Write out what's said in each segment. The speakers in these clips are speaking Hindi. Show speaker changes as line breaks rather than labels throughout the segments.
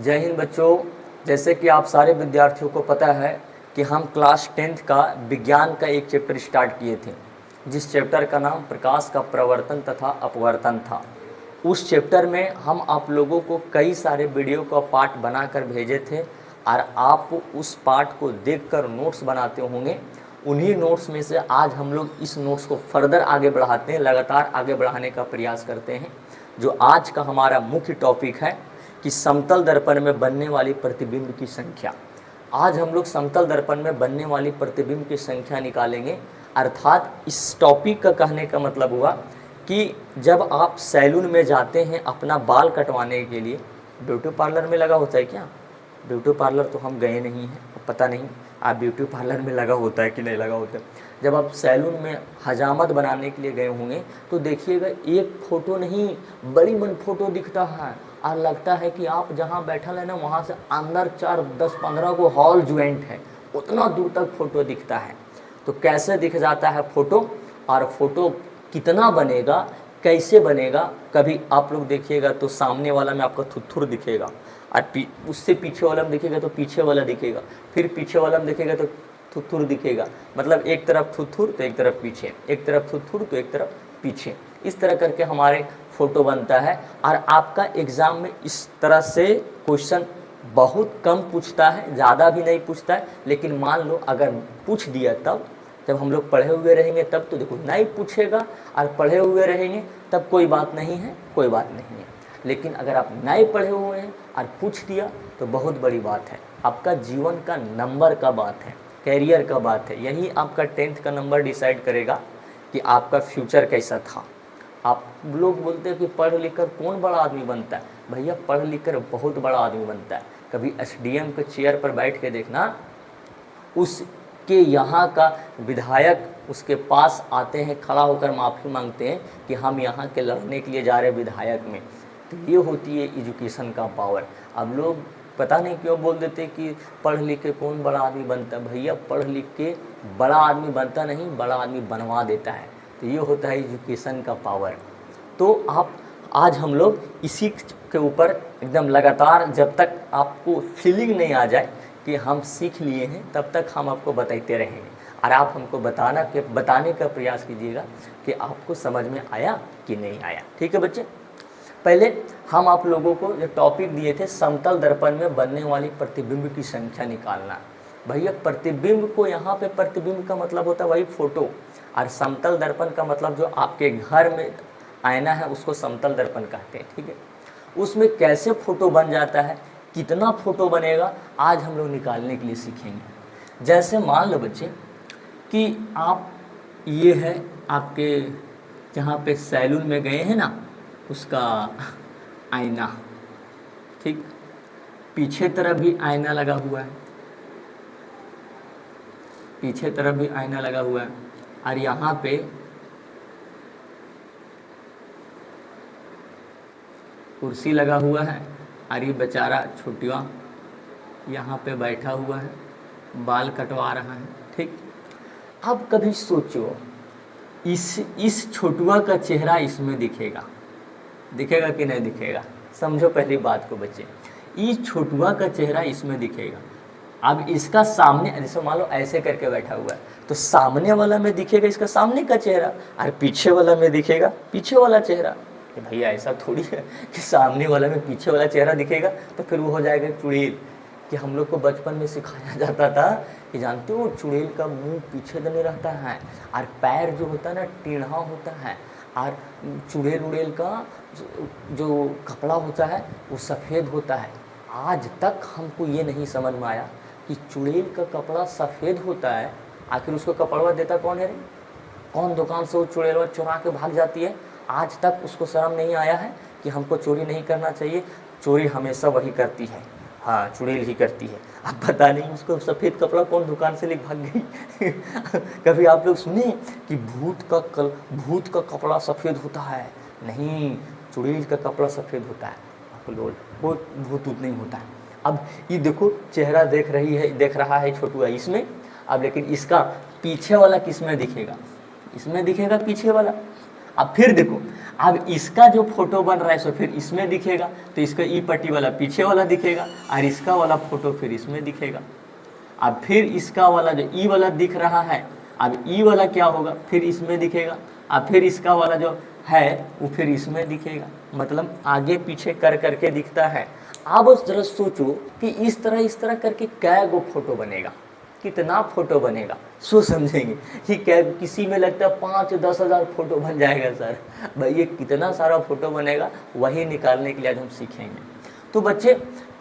जय हिंद बच्चों। जैसे कि आप सारे विद्यार्थियों को पता है कि हम क्लास 10th का विज्ञान का एक चैप्टर स्टार्ट किए थे, जिस चैप्टर का नाम प्रकाश का प्रवर्तन तथा अपवर्तन था। उस चैप्टर में हम आप लोगों को कई सारे वीडियो का पार्ट बनाकर भेजे थे और आप उस पार्ट को देखकर नोट्स बनाते होंगे। उन्हीं नोट्स में से आज हम लोग इस नोट्स को फर्दर आगे बढ़ाते हैं, लगातार आगे बढ़ाने का प्रयास करते हैं। जो आज का हमारा मुख्य टॉपिक है कि समतल दर्पण में बनने वाली प्रतिबिंब की संख्या। आज हम लोग समतल दर्पण में बनने वाली प्रतिबिंब की संख्या निकालेंगे। अर्थात इस टॉपिक का कहने का मतलब हुआ कि जब आप सैलून में जाते हैं अपना बाल कटवाने के लिए, ब्यूटी पार्लर में लगा होता है क्या? ब्यूटी पार्लर तो हम गए नहीं हैं, पता नहीं आप ब्यूटी पार्लर में लगा होता है कि नहीं लगा होता है। जब आप सैलून में हजामत बनाने के लिए गए होंगे तो देखिएगा एक फ़ोटो नहीं बड़ी मन फ़ोटो दिखता है और लगता है कि आप जहाँ बैठल है ना वहाँ से अंदर 4, 10, 15 को हॉल ज्वाइंट है, उतना दूर तक फ़ोटो दिखता है। तो कैसे दिख जाता है फ़ोटो, और फ़ोटो कितना बनेगा, कैसे बनेगा? कभी आप लोग देखिएगा तो सामने वाला में आपका थुथुर दिखेगा और उससे पीछे वाला में दिखेगा तो पीछे वाला दिखेगा, फिर पीछे वाला में दिखेगा तो थुथुर दिखेगा। मतलब एक तरफ थुथुर तो एक तरफ पीछे, एक तरफ थुथुर तो एक तरफ पीछे, इस तरह करके हमारे फ़ोटो बनता है। और आपका एग्ज़ाम में इस तरह से क्वेश्चन बहुत कम पूछता है, ज़्यादा भी नहीं पूछता है। लेकिन मान लो अगर पूछ दिया तब, जब हम लोग पढ़े हुए रहेंगे तब तो देखो नहीं पूछेगा, और पढ़े हुए रहेंगे तब कोई बात नहीं है, कोई बात नहीं है। लेकिन अगर आप नहीं पढ़े हुए हैं और पूछ दिया तो बहुत बड़ी बात है। आपका जीवन का नंबर का बात है, कैरियर का बात है। यही आपका 10th का नंबर डिसाइड करेगा कि आपका फ्यूचर कैसा था। आप लोग बोलते हैं कि पढ़ लिख कर कौन बड़ा आदमी बनता है। भैया पढ़ लिख कर बहुत बड़ा आदमी बनता है। कभी SDM के चेयर पर बैठ के देखना, उसके यहाँ का विधायक उसके पास आते हैं, खड़ा होकर माफ़ी मांगते हैं कि हम यहाँ के लड़ने के लिए जा रहे विधायक में। तो ये होती है एजुकेशन का पावर। अब लोग पता नहीं क्यों बोल देते कि पढ़ लिख के कौन बड़ा आदमी बनता है। भैया पढ़ लिख के बड़ा आदमी बनता नहीं, बड़ा आदमी बनवा देता है। तो ये होता है एजुकेशन का पावर। तो आज हम लोग इसी के ऊपर एकदम लगातार, जब तक आपको फीलिंग नहीं आ जाए कि हम सीख लिए हैं, तब तक हम आपको बताते रहेंगे। और आप हमको बताने का प्रयास कीजिएगा कि आपको समझ में आया कि नहीं आया। ठीक है बच्चे, पहले हम आप लोगों को जो टॉपिक दिए थे, समतल दर्पण में बनने वाली प्रतिबिंब की संख्या निकालना। भैया प्रतिबिंब को यहाँ पे प्रतिबिंब का मतलब होता है वही फ़ोटो, और समतल दर्पण का मतलब जो आपके घर में आईना है उसको समतल दर्पण कहते हैं। ठीक है, उसमें कैसे फ़ोटो बन जाता है, कितना फ़ोटो बनेगा, आज हम लोग निकालने के लिए सीखेंगे। जैसे मान लो बच्चे कि आप ये है आपके जहाँ पे सैलून में गए हैं ना, उसका आईना, ठीक, पीछे तरफ भी आईना लगा हुआ है, पीछे तरफ भी आईना लगा हुआ है, और यहाँ पे कुर्सी लगा हुआ है, और ये बेचारा छोटिया यहाँ पे बैठा हुआ है, बाल कटवा रहा है। ठीक, अब कभी सोचो इस छोटुआ का चेहरा इसमें दिखेगा कि नहीं दिखेगा? समझो पहली बात को बच्चे, इस छोटुआ का चेहरा इसमें दिखेगा। अब इसका सामने, जैसे मान लो ऐसे करके बैठा हुआ है, तो सामने वाला में दिखेगा इसका सामने का चेहरा, और पीछे वाला में दिखेगा पीछे वाला चेहरा। कि भैया ऐसा थोड़ी है कि सामने वाला में पीछे वाला चेहरा दिखेगा, तो फिर वो हो जाएगा चुड़ैल। कि हम लोग को बचपन में सिखाया जाता था कि जानते हो चुड़ैल का मुंह पीछे दने रहता है, और पैर जो होता है ना टेढ़ा होता है, और चुड़ैल का जो कपड़ा होता है वो सफ़ेद होता है। आज तक हमको ये नहीं समझ में आया कि चुड़ैल का कपड़ा सफ़ेद होता है, आखिर उसको कपड़वा देता कौन है रे? कौन दुकान से वो चुड़ैलवा चुरा के भाग जाती है? आज तक उसको शर्म नहीं आया है कि हमको चोरी नहीं करना चाहिए। चोरी हमेशा वही करती है, हाँ चुड़ैल ही करती है। अब पता नहीं उसको सफ़ेद कपड़ा कौन दुकान से लेकर भाग गई। कभी आप लोग सुने कि भूत का कपड़ा सफ़ेद होता है? नहीं, चुड़ैल का कपड़ा सफ़ेद होता है। आप लोग वो भूत नहीं होता है। अब ये देखो चेहरा देख रहा है छोटुआ इसमें। अब लेकिन इसका पीछे वाला किस में दिखेगा? इसमें दिखेगा पीछे वाला। अब फिर देखो, अब इसका जो फोटो बन रहा है सो फिर इसमें दिखेगा, तो इसका ई पट्टी वाला पीछे वाला दिखेगा और इसका वाला फोटो फिर इसमें दिखेगा। अब फिर इसका वाला जो ई वाला दिख रहा है, अब ई वाला क्या होगा, फिर इसमें दिखेगा। अब फिर इसका वाला जो है वो फिर इसमें दिखेगा, मतलब आगे पीछे कर करके दिखता है। अब जरा सोचो कि इस तरह करके कै गो फोटो बनेगा, कितना फोटो बनेगा, सो समझेंगे कि क्या किसी में लगता है 5-10 हज़ार फोटो बन जाएगा सर। भाई ये कितना सारा फोटो बनेगा, वही निकालने के लिए आज हम सीखेंगे। तो बच्चे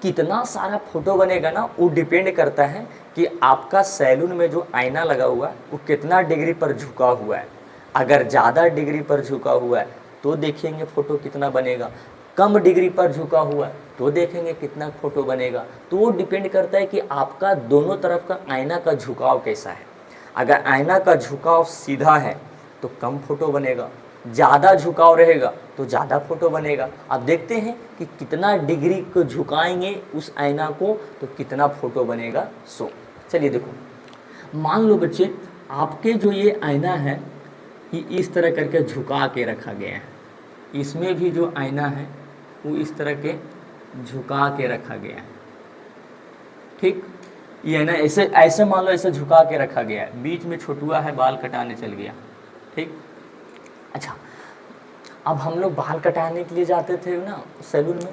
कितना सारा फोटो बनेगा ना, वो डिपेंड करता है कि आपका सैलून में जो आईना लगा हुआ है वो कितना डिग्री पर झुका हुआ है। अगर ज़्यादा डिग्री पर झुका हुआ है तो देखेंगे फ़ोटो कितना बनेगा, कम डिग्री पर झुका हुआ है तो देखेंगे कितना फ़ोटो बनेगा। तो वो डिपेंड करता है कि आपका दोनों तरफ का आईना का झुकाव कैसा है। अगर आईना का झुकाव सीधा है तो कम फ़ोटो बनेगा, ज़्यादा झुकाव रहेगा तो ज़्यादा फ़ोटो बनेगा। अब देखते हैं कि कितना डिग्री को झुकाएंगे उस आईना को तो कितना फ़ोटो बनेगा। सो चलिए देखो, मान लो बच्चे आपके जो ये आईना है ये इस तरह करके झुका के रखा गया है, इसमें भी जो आईना है वो इस तरह के झुका के रखा गया है। ठीक, ये है ना, ऐसे मान लो ऐसे झुका के रखा गया है, बीच में छोटुआ है बाल कटाने चल गया। ठीक, अच्छा अब हम लोग बाल कटाने के लिए जाते थे ना सैलून में,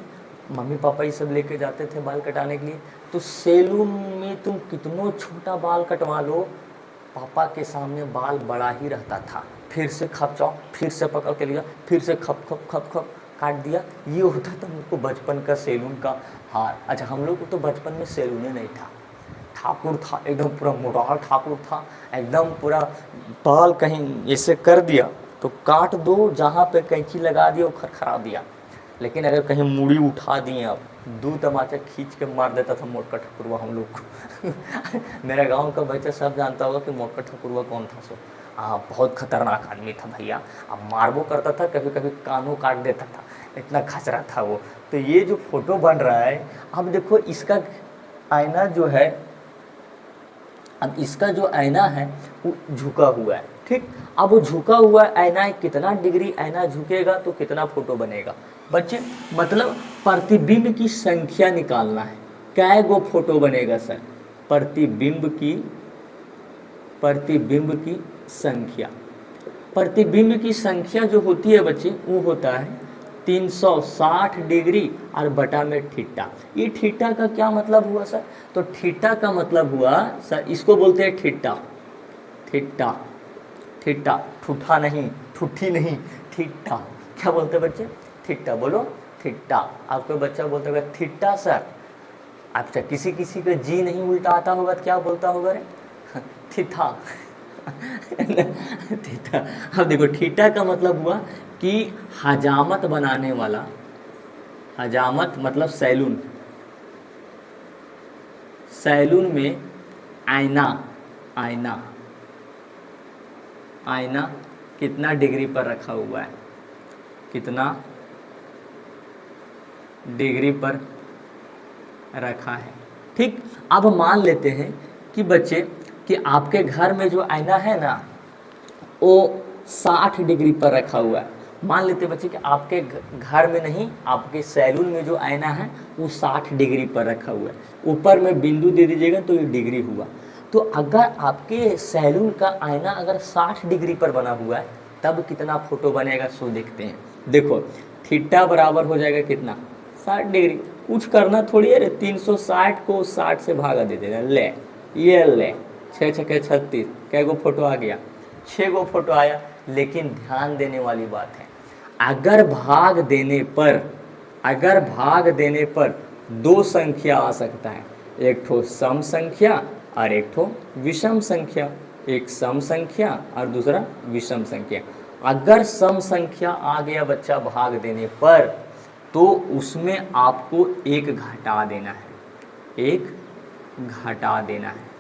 मम्मी पापा ये सब लेके जाते थे बाल कटाने के लिए। तो सैलून में तुम कितनों छोटा बाल कटवा लो, पापा के सामने बाल बड़ा ही रहता था। फिर से खपचाओ, फिर से पकड़ के लिया, फिर से खप खप खप खप काट दिया। ये होता था हमको बचपन का सैलून का हाल। अच्छा हम लोग को तो बचपन में सैलून नहीं था, ठाकुर था, एकदम पूरा मोटाल ठाकुर था, एकदम पूरा बाल कहीं ऐसे कर दिया तो काट दो, जहाँ पे कैंची लगा दिया वो खरखरा दिया। लेकिन अगर कहीं मूड़ी उठा दिए आप, 2 तमाचा खींच के मार देता था मोटका ठकुरवा हम लोग को। मेरा गांव का बच्चा सब जानता होगा कि मोटका ठकुरवा कौन था। सो बहुत खतरनाक आदमी था भैया। अब मारबो करता था, कभी कभी कानों काट देता था, इतना खचरा था वो। तो ये जो फोटो बन रहा है, अब देखो इसका आईना जो है, अब इसका जो आईना है वो झुका हुआ है। ठीक, अब वो झुका हुआ आईना है, कितना डिग्री आईना झुकेगा तो कितना फोटो बनेगा बच्चे, मतलब प्रतिबिंब की संख्या निकालना है। कै गो फोटो बनेगा सर, प्रतिबिंब की संख्या। प्रतिबिंब की संख्या जो होती है बच्चे वो होता है 360 डिग्री और बटा में थीटा। ये थीटा का क्या मतलब हुआ सर, तो थीटा का मतलब हुआ सर, इसको बोलते हैं थीटा। थीटा, थीटा, ठूठा नहीं, ठूठी नहीं, थीटा। क्या बोलते हैं बच्चे, थीटा बोलो, थीटा। आपको बच्चा बोलता होगा थीटा सर। अच्छा किसी किसी का जी नहीं उल्टा आता होगा तो क्या बोलता होगा रे, थीथा। थीटा। अब देखो थीटा का मतलब हुआ कि हजामत बनाने वाला, हजामत मतलब सैलून, सैलून में आईना, आईना, आईना कितना डिग्री पर रखा हुआ है, कितना डिग्री पर रखा है। ठीक, अब मान लेते हैं कि बच्चे कि आपके घर में जो आईना है ना वो 60 डिग्री पर रखा हुआ है। मान लेते बच्चे कि आपके घर में नहीं, आपके सैलून में जो आईना है वो 60 डिग्री पर रखा हुआ है। ऊपर में बिंदु दे दीजिएगा तो ये डिग्री हुआ। तो अगर आपके सैलून का आईना अगर 60 डिग्री पर बना हुआ है तब कितना फोटो बनेगा, सो देखते हैं। देखो थीटा बराबर हो जाएगा कितना, 60 डिग्री। कुछ करना थोड़ी है, 360 को 60 से भागा दे देना। ले ये ले, 6 छक्के 36, कै गो फोटो आ गया, 6 गो फोटो आया। लेकिन ध्यान देने वाली बात है, अगर भाग देने पर 2 संख्या आ सकता है, एक ठो सम संख्या और एक ठो विषम संख्या। एक सम संख्या और दूसरा विषम संख्या। अगर सम संख्या आ गया बच्चा भाग देने पर तो उसमें आपको एक घटा देना है, एक घटा देना है,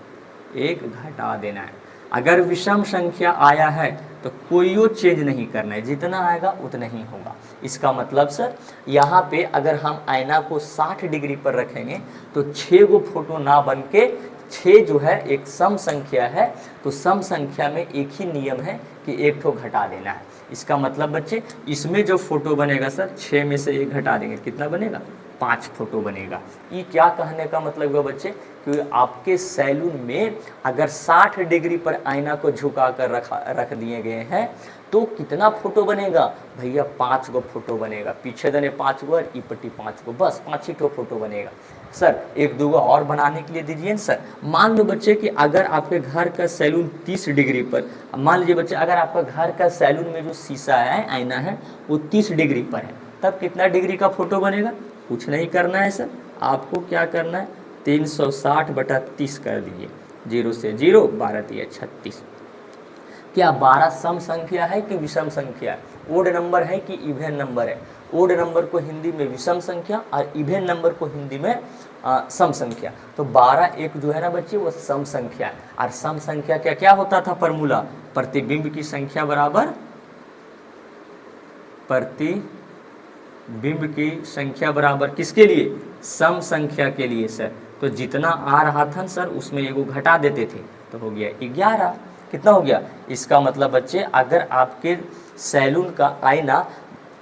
एक घटा देना है। अगर विषम संख्या आया है तो कोई चेंज नहीं करना है, जितना आएगा उतना ही होगा। इसका मतलब सर यहाँ पे अगर हम आईना को 60 डिग्री पर रखेंगे तो 6 गो फोटो ना बन के 6 जो है एक सम संख्या है, तो सम संख्या में एक ही नियम है कि एक ठो घटा देना है। इसका मतलब बच्चे इसमें जो फोटो बनेगा सर 6 में से 1 घटा देंगे, कितना बनेगा 5 फोटो बनेगा। ये क्या कहने का मतलब है बच्चे कि आपके सैलून में अगर 60 डिग्री पर आईना को झुका कर रख दिए गए हैं तो कितना फोटो बनेगा भैया 5 गो फोटो बनेगा। पीछे दने 5 गो और ई पट्टी 5 गो, बस 5 ही फोटो बनेगा। सर 1-2 गो और बनाने के लिए दीजिए सर। मान लो बच्चे कि अगर आपके घर का सैलून 30 डिग्री पर, मान लीजिए बच्चे अगर आपका घर का सैलून में जो शीशा है आईना है वो 30 डिग्री पर है, तब कितना डिग्री का फोटो बनेगा? कुछ नहीं करना है सर, आपको क्या करना है 360/30 कर दीजिए, 0 से 0, 12 × 36। क्या 12 सम संख्या है कि विषम संख्या है? ओड नंबर है कि इवेन नंबर है? ओड नंबर को हिंदी में विषम संख्या और इवेन नंबर को हिंदी में सम संख्या। तो 12 एक जो है ना बच्चे वो सम संख्या है। और सम संख्या क्या क्या होता था फॉर्मूला? प्रतिबिंब की संख्या बराबर प्रतिबिंब की संख्या बराबर किसके लिए? सम संख्या के लिए सर। तो जितना आ रहा था सर उसमें एगो घटा देते थे तो हो गया 11। कितना हो गया? इसका मतलब बच्चे अगर आपके सैलून का आईना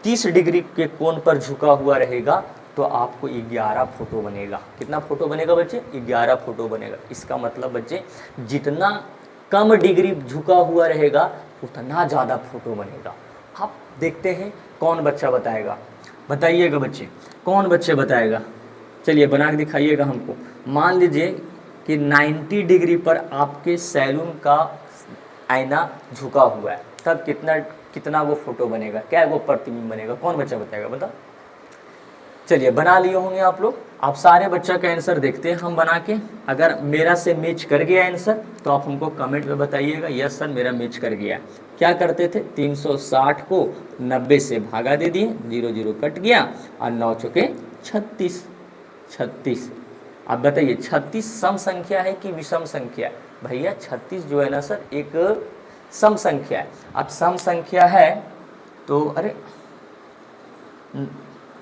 30 डिग्री के कोण पर झुका हुआ रहेगा तो आपको 11 फोटो बनेगा। कितना फोटो बनेगा बच्चे? 11 फोटो बनेगा। इसका मतलब बच्चे जितना कम डिग्री झुका हुआ रहेगा उतना ज़्यादा फोटो बनेगा। आप देखते हैं कौन बच्चा बताएगा, बताइएगा बच्चे, कौन बच्चे बताएगा? चलिए बना के दिखाइएगा हमको। मान लीजिए कि 90 डिग्री पर आपके सैलून का आईना झुका हुआ है, तब कितना वो फोटो बनेगा? क्या वो प्रतिबिंब बनेगा? कौन बच्चा बताएगा? बता। चलिए बना लिए होंगे आप लोग। आप सारे बच्चा का आंसर देखते हैं हम बना के। अगर मेरा से मैच कर गया आंसर तो आप हमको कमेंट में बताइएगा यस सर मेरा मैच कर गया। क्या करते थे? 360 को 90 से भागा दे दिए, 0 0 कट गया और 9 चौके 36। अब बताइए 36 सम संख्या है कि विषम संख्या है? भैया 36 जो है ना सर एक सम संख्या है। अब सम संख्या है तो अरे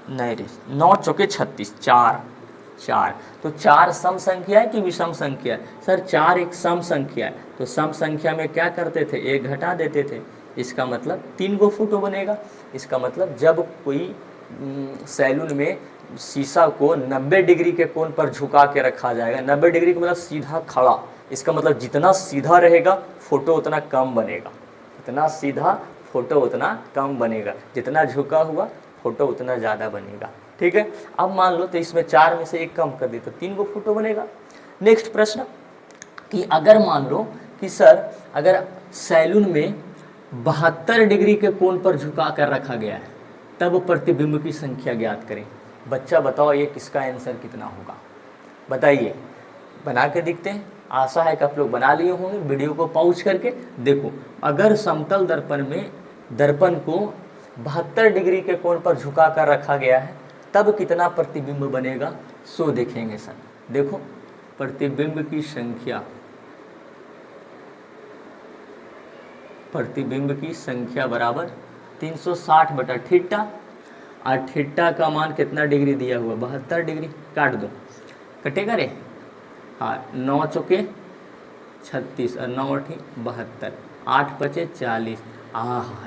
नहीं रे, 9 चौके 36, 4। तो 4 सम संख्या है कि विषम संख्या है? सर 4 एक सम संख्या है। तो सम संख्या में क्या करते थे? 1 घटा देते थे। इसका मतलब 3 गो फोटो बनेगा। इसका मतलब जब कोई सैलून में शीशा को 90 डिग्री के कोण पर झुका के रखा जाएगा, 90 डिग्री का मतलब सीधा खड़ा, इसका मतलब जितना सीधा रहेगा फोटो उतना कम बनेगा, जितना सीधा फोटो उतना कम बनेगा, जितना झुका हुआ फोटो उतना ज़्यादा बनेगा। ठीक है। अब मान लो तो इसमें 4 में से 1 कम कर दी तो 3 गो फोटो बनेगा। नेक्स्ट प्रश्न कि अगर मान लो कि सर अगर सैलून में 72 डिग्री के कोण पर झुका कर रखा गया है तब प्रतिबिंब की संख्या ज्ञात करें। बच्चा बताओ ये किसका आंसर कितना होगा? बताइए, बना के दिखते हैं। आशा है कि आप लोग बना लिए होंगे। वीडियो को पॉज करके देखो, अगर समतल दर्पण में दर्पण को 72 डिग्री के कोण पर झुका कर रखा गया है तब कितना प्रतिबिंब बनेगा सो देखेंगे सर। देखो प्रतिबिंब की संख्या, प्रतिबिंब की संख्या बराबर 360/थीटा और थीटा का मान कितना डिग्री दिया हुआ? 72 डिग्री। काट दो, कटेगा रे। हाँ, 9 चौके 36 और 9 8 72, 8 5 40।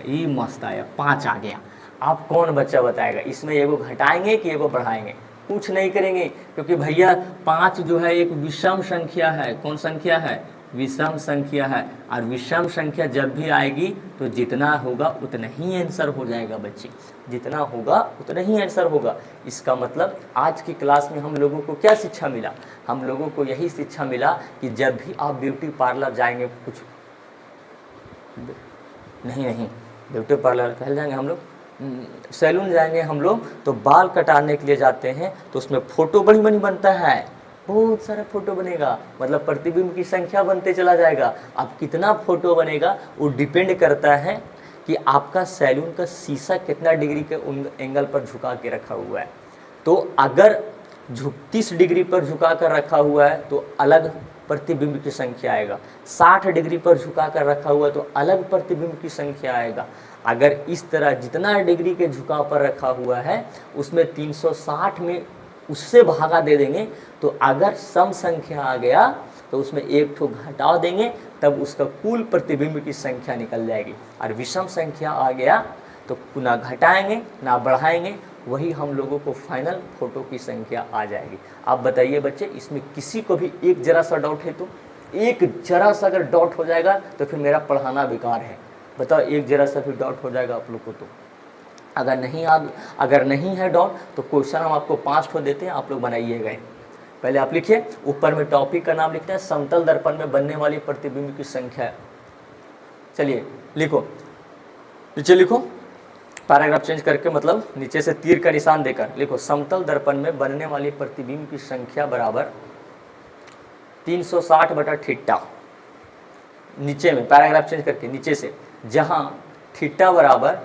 ये मस्त आया, 5 आ गया। आप कौन बच्चा बताएगा इसमें एगो घटाएंगे कि एगो बढ़ाएंगे? कुछ नहीं करेंगे क्योंकि भैया 5 जो है एक विषम संख्या है। कौन संख्या है? विषम संख्या है। और विषम संख्या जब भी आएगी तो जितना होगा उतना ही आंसर हो जाएगा बच्चे, जितना होगा उतना ही आंसर होगा। इसका मतलब आज की क्लास में हम लोगों को क्या शिक्षा मिला? हम लोगों को यही शिक्षा मिला कि जब भी आप ब्यूटी पार्लर जाएंगे, कुछ नहीं ब्यूटी पार्लर कह जाएंगे हम लोग, सैलून जाएंगे हम लोग तो बाल कटाने के लिए जाते हैं तो उसमें फ़ोटो बड़ी बड़ी बनता है, बहुत सारा फोटो बनेगा। मतलब प्रतिबिंब की संख्या बनते चला जाएगा। अब कितना फोटो बनेगा वो डिपेंड करता है कि आपका सैलून का शीशा कितना डिग्री के एंगल पर झुका के रखा हुआ है। तो अगर 30 डिग्री पर झुका कर रखा हुआ है तो अलग प्रतिबिंब की संख्या आएगा, 60 डिग्री पर झुका कर रखा हुआ है तो अलग प्रतिबिंब की संख्या आएगा। अगर इस तरह जितना डिग्री के झुकाव पर रखा हुआ है उसमें 360 में उससे भागा दे देंगे तो अगर सम संख्या आ गया तो उसमें एक ठो घटा देंगे, तब उसका कुल प्रतिबिंब की संख्या निकल जाएगी। और विषम संख्या आ गया तो ना घटाएंगे ना बढ़ाएंगे, वही हम लोगों को फाइनल फोटो की संख्या आ जाएगी। आप बताइए बच्चे, इसमें किसी को भी एक जरा सा डाउट है? तो एक जरा सा अगर डाउट हो जाएगा तो फिर मेरा पढ़ाना बेकार है। बताओ, एक जरा सा भी डाउट हो जाएगा आप लोग को तो? अगर नहीं है डाउट तो क्वेश्चन हम आपको 5 ठो देते हैं, आप लोग बनाइएगा। पहले आप लिखिए, ऊपर में टॉपिक का नाम लिखते हैं, समतल दर्पण में बनने वाली प्रतिबिंब की संख्या। चलिए लिखो, नीचे लिखो, पैराग्राफ चेंज करके, मतलब नीचे से तीर का निशान देकर लिखो, समतल दर्पण में बनने वाली प्रतिबिंब की संख्या बराबर 360/θ। नीचे में पैराग्राफ चेंज करके नीचे से, जहां थीटा बराबर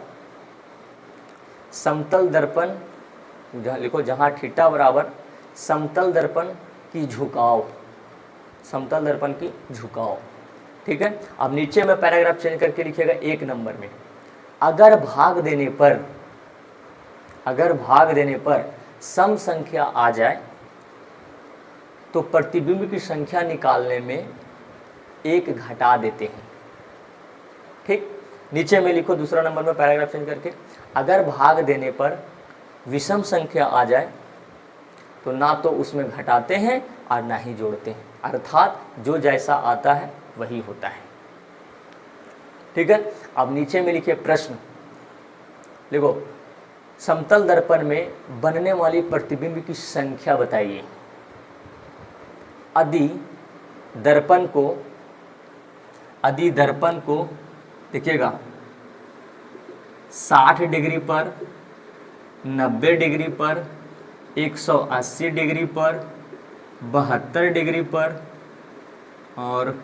समतल दर्पण, जहाँ लिखो, जहां थीटा बराबर समतल दर्पण की झुकाव, समतल दर्पण की झुकाव। ठीक है, अब नीचे में पैराग्राफ चेंज करके लिखिएगा 1 नंबर में, अगर भाग देने पर सम संख्या आ जाए तो प्रतिबिंब की संख्या निकालने में 1 घटा देते हैं। ठीक, नीचे में लिखो दूसरा नंबर में पैराग्राफ चेंज करके, अगर भाग देने पर विषम संख्या आ जाए तो ना तो उसमें घटाते हैं और ना ही जोड़ते हैं, अर्थात जो जैसा आता है वही होता है। ठीक है, अब नीचे में लिखिए प्रश्न, लिखो, समतल दर्पण में बनने वाली प्रतिबिंब की संख्या बताइए। यदि दर्पण को देखिएगा 60 डिग्री पर, 90 डिग्री पर, 180 डिग्री पर, 72 डिग्री पर और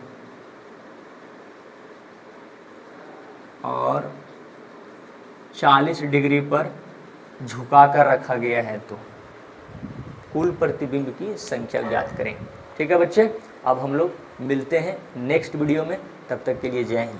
40 डिग्री पर झुका कर रखा गया है तो कुल प्रतिबिंब की संख्या ज्ञात करें। ठीक है बच्चे, अब हम लोग मिलते हैं नेक्स्ट वीडियो में, तब तक के लिए जय हिंद।